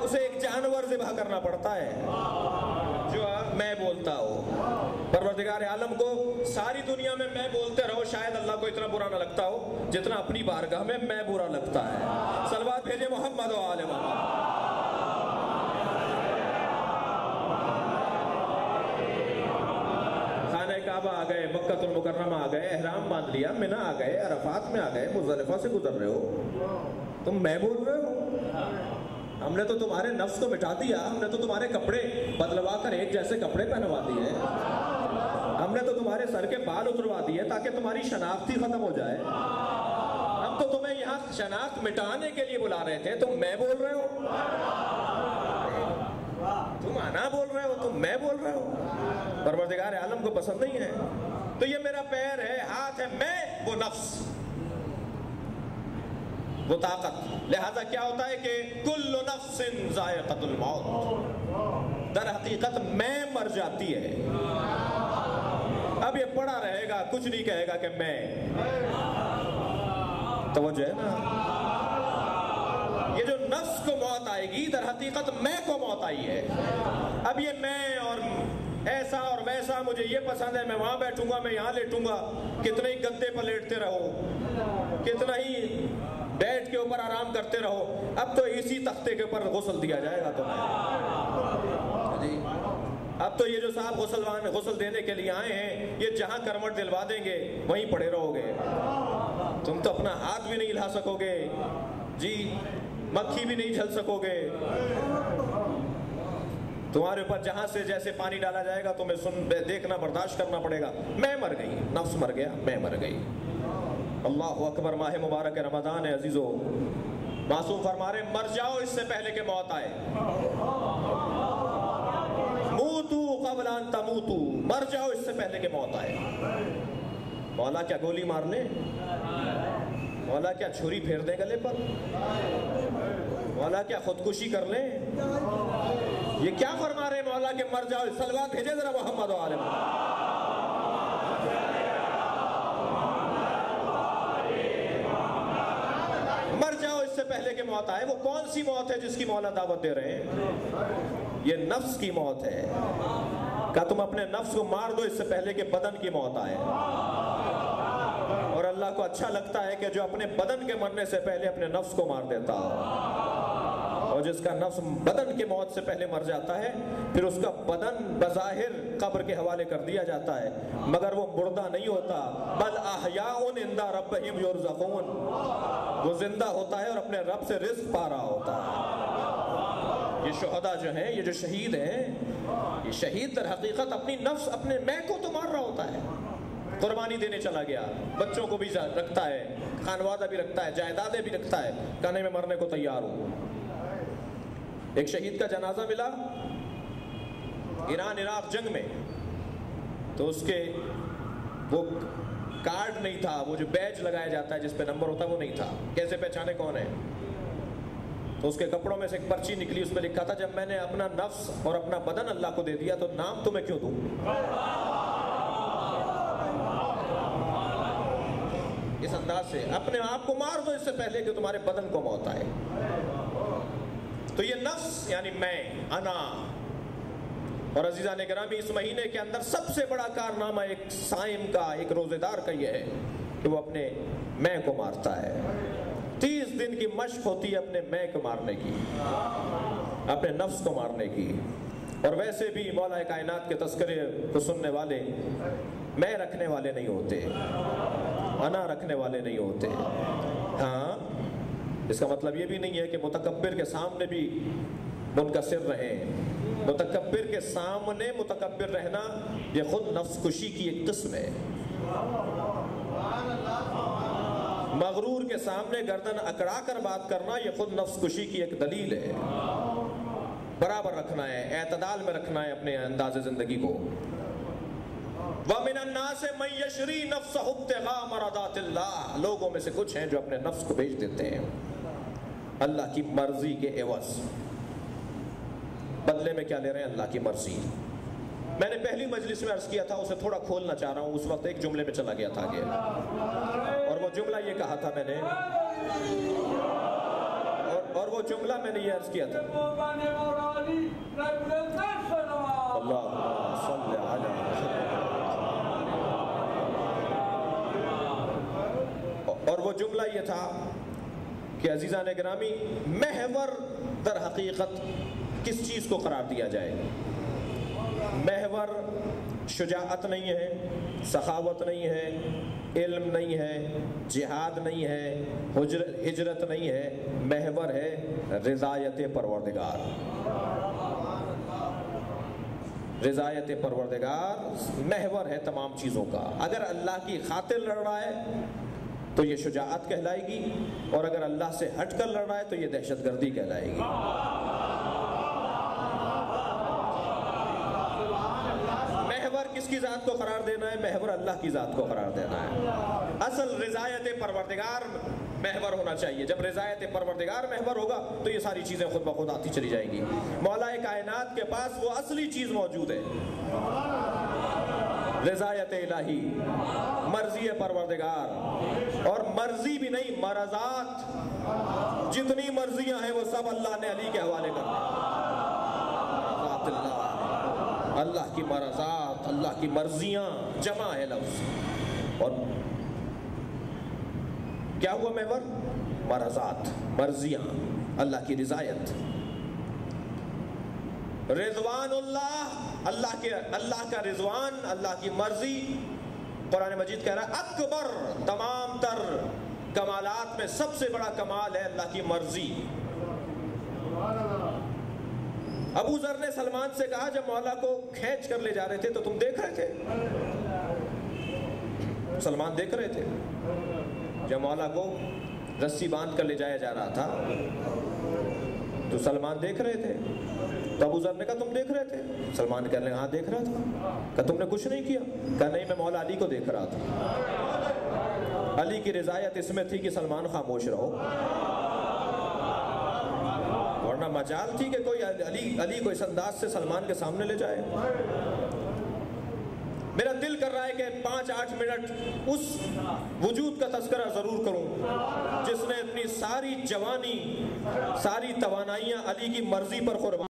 اسے ایک جانور ذبح کرنا پڑتا ہے جو میں بولتا ہو. پروردگار عالم کو ساری دنیا میں میں بولتے رہو، شاید اللہ کو اتنا برا نہ لگتا ہو جتنا اپنی بارگاہ میں برا لگتا ہے. صلوات بھیجے محمد و آل محمد. کعبہ آ گئے، مکہ المکرمہ آ گئے، احرام باندھ لیا، منی آ گئے، عرفات میں آ گئے، مزدلفہ سے گزر رہے ہو، تم میں بول رہے ہو. ہم نے تو تمہارے نفس کو مٹا دیا، ہم نے تو تمہارے کپڑے بدلوا کر ایک جیسے کپڑے پہنوا دیے، ہم نے تو تمہارے سر کے بال اتروا دیے تاکہ تمہاری شناخت ہی ختم ہو جائے. ہم تو تمہیں یہاں شناخت مٹانے کے لیے بلا رہے تھے، تم میں بول رہے ہو، تم انا بول رہے ہو، تم میں بول رہے ہو. پروردگار عالم کو پسند نہیں ہے. تو یہ میرا پیر ہے، ہاتھ ہے، میں وہ نفس، وہ طاقت. لہذا کیا ہوتا ہے کہ کل نفس ذائقۃ الموت، در حقیقت میں مر جاتی ہے. اب یہ پڑا رہے گا، کچھ نہیں کہے گا کہ میں. توجہ ہے نا؟ یہ جو نفس کو موت آئے گی، در حقیقت میں کو موت آئی ہے. اب یہ میں اور ایسا اور ویسا، مجھے یہ پسند ہے، میں وہاں بیٹھوں گا، میں یہاں لیٹوں گا، کتنے ہی گدے پر لیٹتے رہو، کتنا ہی بیڈ کے اوپر آرام کرتے رہو، اب تو اسی تختے کے اوپر غسل دیا جائے گا تمہیں. جی اب تو یہ جو صاحب غسل دینے کے لیے آئے ہیں، یہ جہاں کرمٹ دلوا دیں گے وہیں پڑے رہو گے. تم تو اپنا ہاتھ بھی نہیں ہلا سکو گے، جی مکھی بھی نہیں جھل سکو گے. تمہارے اوپر جہاں سے جیسے پانی ڈالا جائے گا تمہیں دیکھنا برداشت کرنا پڑے گا. میں مر گئی، نفس مر گیا، میں مر گئی. اللہ اکبر. ماہ مبارک رمضان ہے عزیزو. معصوم فرما رہے مر جاؤ اس سے پہلے کہ موت آئے. موتو قبل ان تموتو، مر جاؤ اس سے پہلے کہ موت آئے. مولا کیا گولی مار لیں؟ مولا کیا چھری پھیر دیں گلے پر؟ مولا کیا خودکشی کر لیں؟ یہ کیا فرما رہے مولا کہ مر جاؤ؟ صلوات بھیجے ذرا محمد و آل محمد. مر جاؤ اس سے پہلے کہ موت آئے. وہ کون سی موت ہے جس کی مولا دعوت دے رہے ہیں؟ یہ نفس کی موت ہے. کہ تم اپنے نفس کو مار دو اس سے پہلے کہ بدن کی موت آئے. اور اللہ کو اچھا لگتا ہے کہ جو اپنے بدن کے مرنے سے پہلے اپنے نفس کو مار دیتا ہو. اور جس کا نفس بدن کے موت سے پہلے مر جاتا ہے پھر اس کا بدن بظاہر قبر کے حوالے کر دیا جاتا ہے، مگر وہ مردہ نہیں ہوتا. بل احیاء عند ربہم یرزقون، وہ زندہ ہوتا ہے اور اپنے رب سے رزق پا رہا ہوتا ہے. یہ شہداء جو ہیں، یہ جو شہید ہیں، یہ شہید در حقیقت اپنی نفس، اپنے میں کو تو مار رہا ہوتا ہے. قربانی دینے چلا گیا، بچوں کو بھی رکھتا ہے، خانوادہ بھی رکھتا ہے، جائیدادیں بھی رکھتا ہے، کہنے میں مرنے کو تیار ہوں. ایک شہید کا جنازہ ملا ایران عراق جنگ میں، تو اس کے وہ کارڈ نہیں تھا، وہ جو بیج لگایا جاتا ہے جس پہ نمبر ہوتا ہے وہ نہیں تھا. کیسے پہچانے کون ہے؟ تو اس کے کپڑوں میں سے ایک پرچی نکلی، اس پہ لکھا تھا جب میں نے اپنا نفس اور اپنا بدن اللہ کو دے دیا تو نام تمہیں کیوں دوں. اس انداز سے اپنے آپ کو مار دو اس سے پہلے کہ تمہارے بدن کو موت آئے. تو یہ نفس یعنی میں، انا. اور عزیزان گرامی اس مہینے کے اندر سب سے بڑا کارنامہ ایک صائم کا، ایک روزے دار کا یہ ہے کہ وہ اپنے میں کو مارتا ہے. 30 دن کی مشق ہوتی ہے اپنے میں کو مارنے کی، اپنے نفس کو مارنے کی. اور ویسے بھی مولا کائنات کے تذکرے کو سننے والے میں رکھنے والے نہیں ہوتے، انا رکھنے والے نہیں ہوتے. ہاں اس کا مطلب یہ بھی نہیں ہے کہ متکبر کے سامنے بھی منکسر رہیں. متکبر کے سامنے متکبر رہنا یہ خود نفس کشی کی ایک قسم ہے. مغرور کے سامنے گردن اکڑا کر بات کرنا یہ خود نفس کشی کی ایک دلیل ہے. برابر رکھنا ہے، اعتدال میں رکھنا ہے اپنے انداز زندگی کو. وَمِنَ النَّاسِ مَن يَشْرِي نَفْسَهُ ابْتِغَاءَ مَرْضَاتِ اللَّهِ، لوگوں میں سے کچھ ہیں جو اپنے نفس کو بیچ دیتے ہیں اللہ کی مرضی کے عوض. بدلے میں کیا لے رہے ہیں؟ اللہ کی مرضی. میں نے پہلی مجلس میں عرض کیا تھا، اسے تھوڑا کھولنا چاہ رہا ہوں. اس وقت ایک جملے میں چلا گیا تھا آگے، اور وہ جملہ یہ کہا تھا میں نے، اور وہ جملہ میں نے یہ عرض کیا تھا، اللہ صلی علی محمد، اور وہ جملہ یہ تھا کہ عزیزان گرامی، محور در حقیقت کس چیز کو قرار دیا جائے؟ محور شجاعت نہیں ہے، سخاوت نہیں ہے، علم نہیں ہے، جہاد نہیں ہے، ہجرت نہیں ہے، محور ہے رضایت پروردگار۔ رضایت پروردگار محور ہے تمام چیزوں کا۔ اگر اللہ کی خاطر لڑ رہا ہے تو یہ شجاعت کہلائے گی، اور اگر اللہ سے ہٹ کر لڑ رہا ہے تو یہ دہشت گردی کہلائے گی۔ محور کس کی ذات کو قرار دینا ہے؟ محور اللہ کی ذات کو قرار دینا ہے۔ اصل رضایت پروردگار محور ہونا چاہیے۔ جب رضایت پروردگار محور ہوگا تو یہ ساری چیزیں خود بخود آتی چلی جائیں گی۔ مولا کائنات کے پاس وہ اصلی چیز موجود ہے، رضایت الہی، مرضی پروردگار، اور مرضی بھی نہیں، مرضات، جتنی مرضیاں ہیں وہ سب اللہ نے علی کے حوالے کر دی۔ مرضات اللہ، اللہ کی مرضات، اللہ کی مرضیاں، جمع ہے لفظ۔ اور کیا ہوا محور؟ مرضات، مرضیاں، اللہ کی رضایت۔ رضوان اللہ کا رضوان، اللہ کی مرضی، قرآن مجید کہہ رہا ہے اکبر، تمام تر کمالات میں سب سے بڑا کمال ہے اللہ کی مرضی۔ ابو ذر نے سلمان سے کہا جب مولا کو کھینچ کر لے جا رہے تھے تو تم دیکھ رہے تھے؟ سلمان دیکھ رہے تھے جب مولا کو رسی باندھ کر لے جایا جا رہا تھا تو سلمان دیکھ رہے تھے۔ تو ابو ذر نے کہا تم دیکھ رہے تھے؟ سلمان کہنے لگا ہاں دیکھ رہا تھا۔ کہا تم نے کچھ نہیں کیا؟ کہا نہیں، میں مولا علی کو دیکھ رہا تھا۔ علی کی رضایت اس میں تھی کہ سلمان خاموش رہو، ورنہ مجال تھی کہ کوئی علی کو اس انداز سے سلمان کے سامنے لے جائے۔ میرا دل کر رہا ہے کہ 5-8 منٹ اس وجود کا تذکرہ ضرور کروں جس نے اپنی ساری جوانی، ساری توانائیاں علی کی مرضی پر قربان